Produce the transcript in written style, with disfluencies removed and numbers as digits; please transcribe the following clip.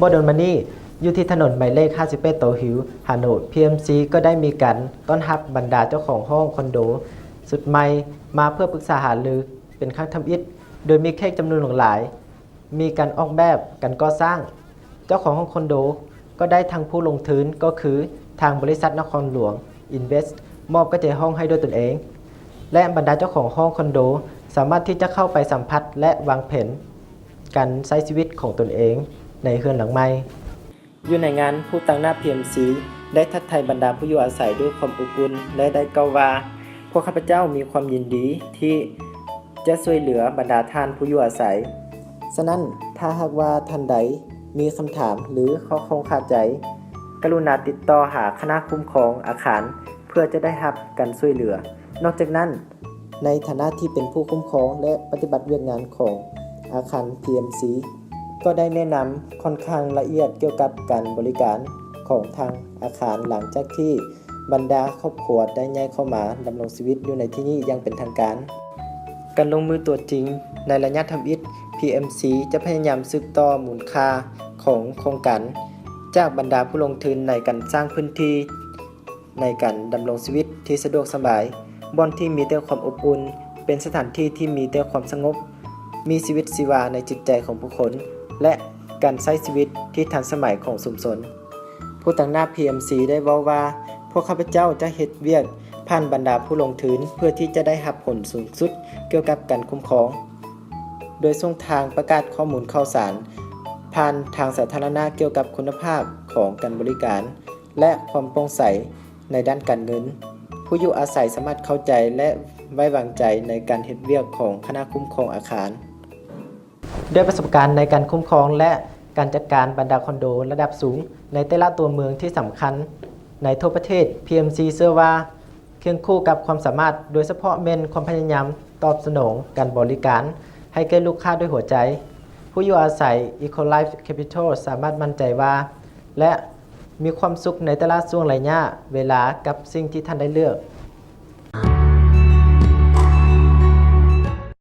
บ่โดนมานี้อยู่ที่ถนนหมายเลข51โตหิวฮานอย PMC ก็ได้มีการต้อนรับบรรดาเจ้าของห้องคอนโดสุดใหม่มาเพื่อปรึกษาหารือเป็นครั้งทำอิฐโดยมีแขกจำนวนหลายมีการออกแบบการก่อสร้างเจ้าของห้องคอนโดก็ได้ทางผู้ลงทุนก็คือทางบริษัทนครหลวง Invest มอบกระจายห้องให้ด้วยตนเองและบรรดาเจ้าของห้องคอนโดสามารถที่จะเข้าไปสัมผัสและวางแผนการใช้ชีวิตของตนเองในเรือนหลังใหม่อยู่ในงานผู้ตั้งหน้า PMC ได้ทักทายบรรดาผู้อยู่อาศัยด้วยความอบอุ่นและได้กล่าวว่าพวกข้าพเจ้ามีความยินดีที่จะช่วยเหลือบรรดาท่านผู้อยู่อาศัยฉะนั้นถ้าหากว่าท่านใดมีคำถามหรือข้อคงคาใจกรุณาติดต่อหาคณะคุ้มครองอาคารเพื่อจะได้รับการช่วยเหลือนอกจากนั้นในฐานะที่เป็นผู้คุ้มครองและปฏิบัติเวียกงานของอาคาร PMC ก็ได้แนะนำค่อนข้างละเอียดเกี่ยวกับการบริการของทางอาคารหลังจากที่บรรดาครอบครัวได้ย้ายเข้ามาดำรงชีวิตอยู่ในที่นี้อย่างเป็นทางการการลงมือตัวจริงในระยะทำอิฐ PMC จะพยายามสืบต่อมูลค่าของโครงการจากบรรดาผู้ลงทุนในการสร้างพื้นที่ในการดำรงชีวิตที่สะดวกสบายบ่อนที่มีแต่ความอบอุ่นเป็นสถานที่ที่มีแต่ความสงบมีชีวิตชีวาในจิตใจของผู้คนและการใช้ชีวิตที่ทันสมัยของชุมชนผู้ตั้งหน้า PMC ได้เว้าว่าพวกข้าพเจ้าจะเฮ็ดเวียกผ่านบรรดาผู้ลงทุนเพื่อที่จะได้รับผลสูงสุดเกี่ยวกับการคุ้มครองโดยส่งทางประกาศข้อมูลข่าวสารผ่านทางสาธารณะเกี่ยวกับคุณภาพของการบริการและความโปร่งใสในด้านการเงินผู้อยู่อาศัยสามารถเข้าใจและไว้วางใจในการเฮ็ดเวียกของคณะคุ้มครองอาคารด้วยประสบการณ์ในการคุ้มครองและการจัดการบรรดาคอนโดระดับสูงในแต่ละตัวเมืองที่สำคัญในทั่วประเทศ PMC เชื่อว่าเคียงคู่กับความสามารถโดยเฉพาะเมนความพยายามตอบสนองการบริการให้แก่ลูกค้าด้วยหัวใจผู้อยู่อาศัย Ecolife Capital สามารถมั่นใจว่าและมีความสุขในแต่ละช่วงระยะเวลากับสิ่งที่ท่านได้เลือก